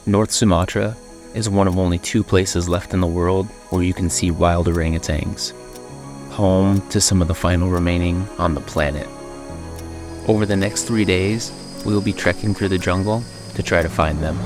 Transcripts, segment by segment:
North Sumatra is one of only 2 places left in the world where you can see wild orangutans, home to some of the final remaining on the planet. Over the next 3 days, we will be trekking through the jungle to try to find them.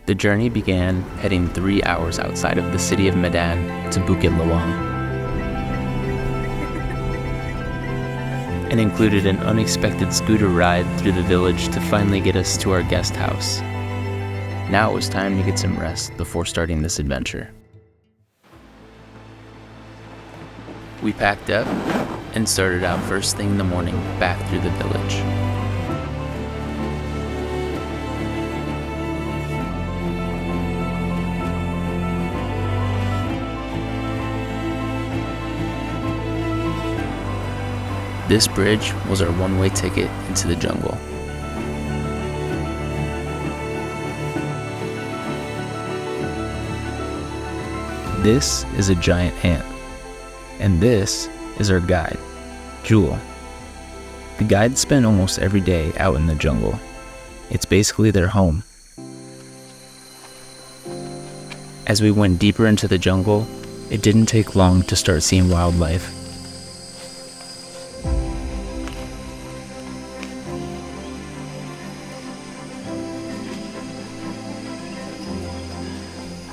The journey began heading 3 hours outside of the city of Medan to Bukit Lawang, and included an unexpected scooter ride through the village to finally get us to our guest house. Now it was time to get some rest before starting this adventure. We packed up and started out first thing in the morning back through the village. This bridge was our one-way ticket into the jungle. This is a giant ant, and this is our guide, Jul. The guides spend almost every day out in the jungle. It's basically their home. As we went deeper into the jungle, it didn't take long to start seeing wildlife.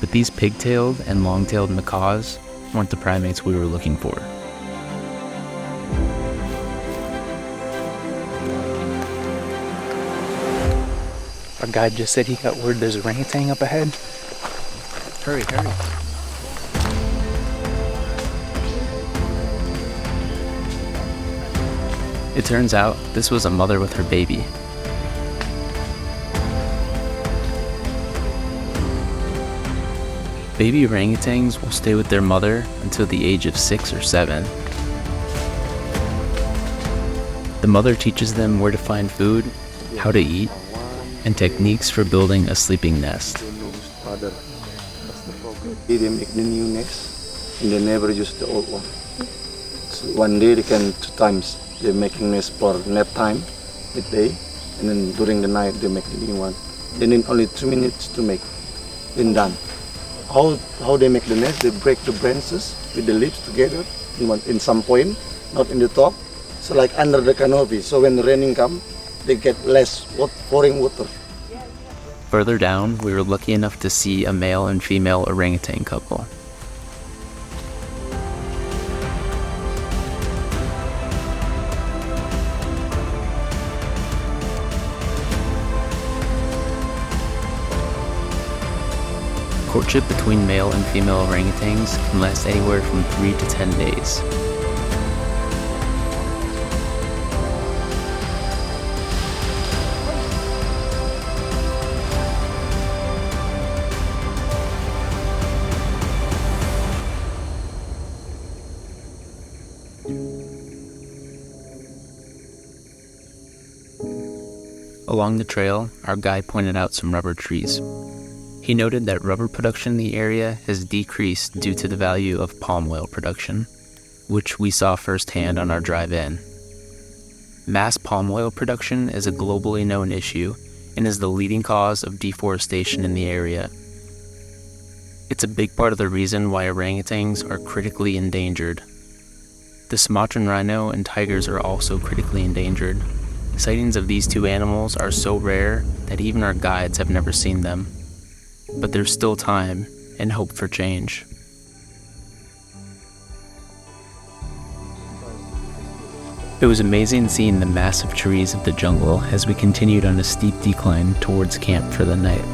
But these pigtailed and long-tailed macaws weren't the primates we were looking for. Our guide just said he got word there's a orangutan up ahead. Hurry, hurry. It turns out this was a mother with her baby. Baby orangutans will stay with their mother until the age of 6 or 7. The mother teaches them where to find food, how to eat, and techniques for building a sleeping nest. They make the new nest and they never use the old one. So one day they can 2 times. They're making nest for nap time, midday, and then during the night they make the new one. They need only 2 minutes to make, then done. How they make the nest, they break the branches with the leaves together in some point, not in the top. So like under the canopy, so when the raining comes, they get less pouring water. Further down, we were lucky enough to see a male and female orangutan couple. Courtship between male and female orangutans can last anywhere from 3 to 10 days. Along the trail, our guide pointed out some rubber trees. He noted that rubber production in the area has decreased due to the value of palm oil production, which we saw firsthand on our drive in. Mass palm oil production is a globally known issue and is the leading cause of deforestation in the area. It's a big part of the reason why orangutans are critically endangered. The Sumatran rhino and tigers are also critically endangered. Sightings of these 2 animals are so rare that even our guides have never seen them. But there's still time and hope for change. It was amazing seeing the massive trees of the jungle as we continued on a steep decline towards camp for the night.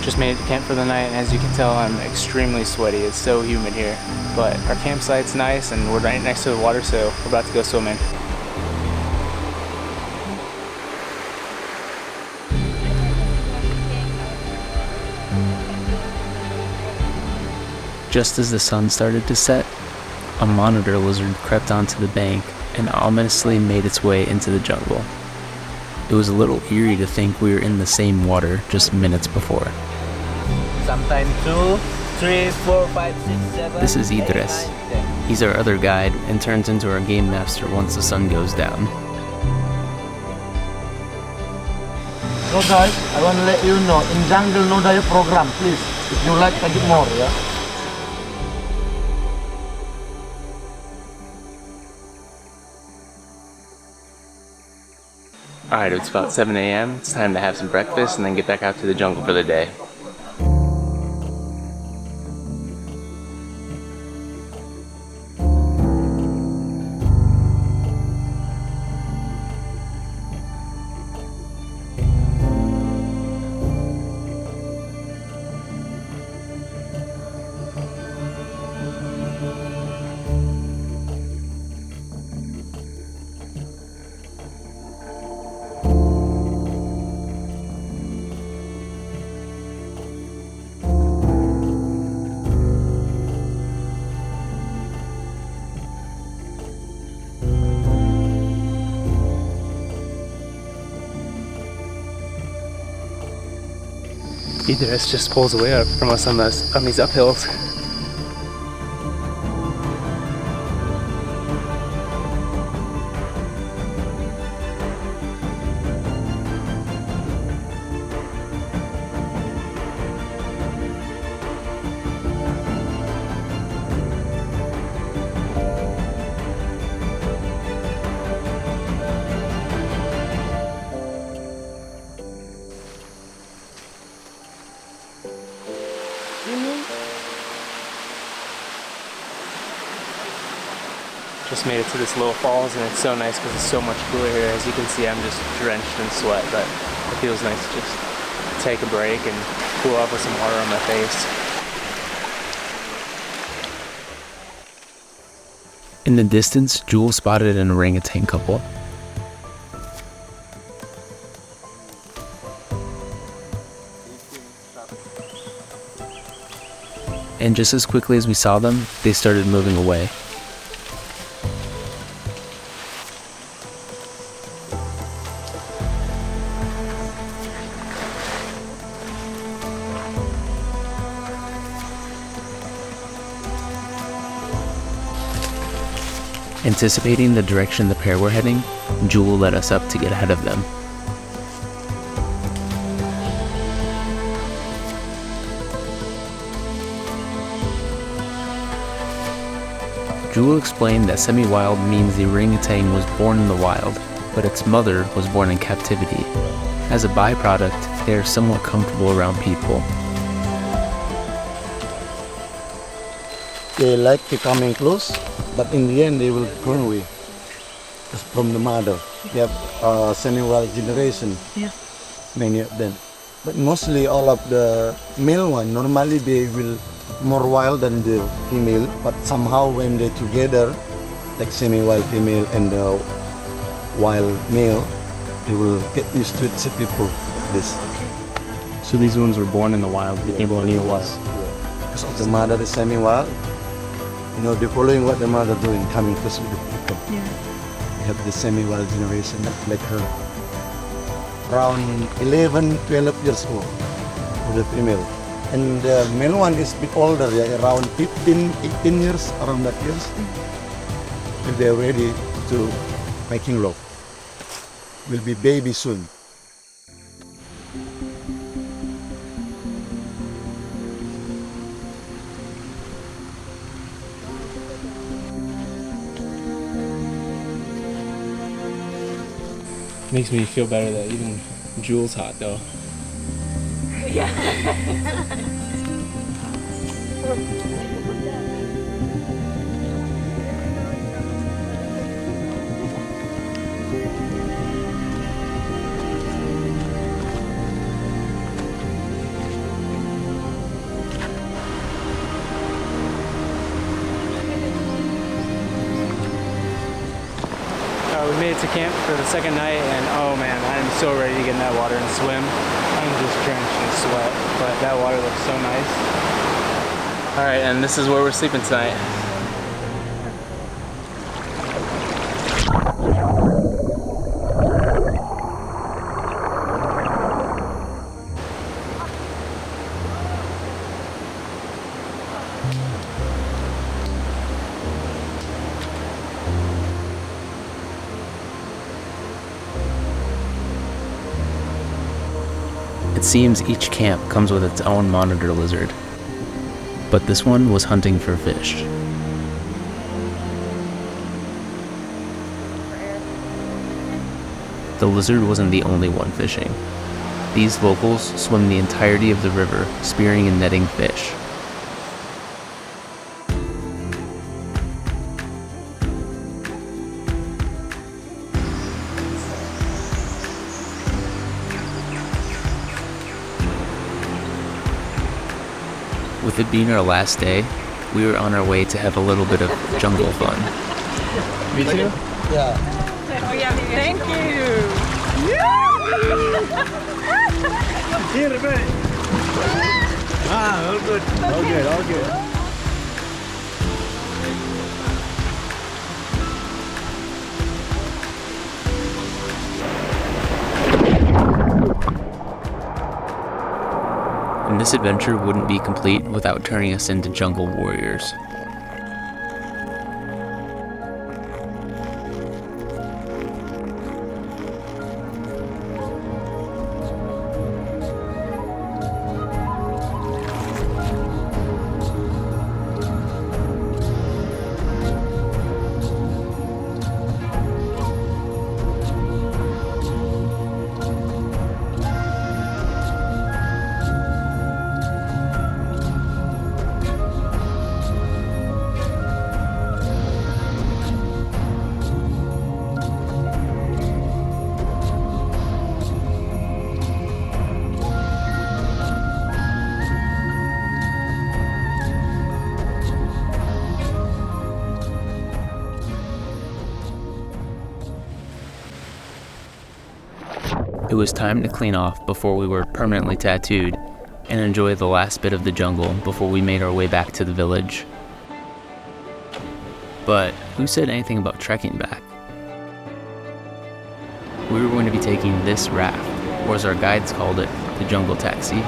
Just made it to camp for the night, and as you can tell, I'm extremely sweaty. It's so humid here. But our campsite's nice, and we're right next to the water, so we're about to go swimming. Just as the sun started to set, a monitor lizard crept onto the bank and ominously made its way into the jungle. It was a little eerie to think we were in the same water just minutes before. Sometimes 2, 3, 4, 5, 6, 7. This is Edres. He's our other guide and turns into our game master once the sun goes down. So guys, I want to let you know, in jungle no diet program, please. If you like, take it more, yeah? Alright, it's about 7 a.m. It's time to have some breakfast and then get back out to the jungle for the day. Edres just pulls away from us on these uphills. Just made it to this little falls, and it's so nice because it's so much cooler here. As you can see, I'm just drenched in sweat, but it feels nice to just take a break and cool off with some water on my face. In the distance, Jul spotted an orangutan couple. And just as quickly as we saw them, they started moving away. Anticipating the direction the pair were heading, Jul led us up to get ahead of them. Jul explained that semi-wild means the orangutan was born in the wild, but its mother was born in captivity. As a byproduct, they are somewhat comfortable around people. They like to come in close, but in the end they will run away from the mother. They have semi-wild generation, many of them. But mostly all of the male one, normally they will more wild than the female, but somehow when they're together, like semi-wild female and the wild male, they will get used to it, see people like this. So these ones were born in the wild, became what it was. Because of the mother is semi-wild, you know, they're following what the mother doing, coming close with the people. Yeah. We have the semi-wild generation, like her, around 11, 12 years old for the female. And the male one is a bit older, yeah, around 15, 18 years, around that years. If they're ready to making love. Will be baby soon. Makes me feel better that even Jul's hot though. Yeah. second night, and oh man, I'm so ready to get in that water and swim. I'm just drenched in sweat, but that water looks so nice. All right, and this is where we're sleeping tonight. It seems each camp comes with its own monitor lizard, but this one was hunting for fish. The lizard wasn't the only one fishing. These locals swim the entirety of the river, spearing and netting fish. With it being our last day, we were on our way to have a little bit of jungle fun. Me too? Yeah. Thank you. Here, man. All good. All good. And this adventure wouldn't be complete without turning us into jungle warriors. It was time to clean off before we were permanently tattooed and enjoy the last bit of the jungle before we made our way back to the village. But who said anything about trekking back? We were going to be taking this raft, or as our guides called it, the jungle taxi,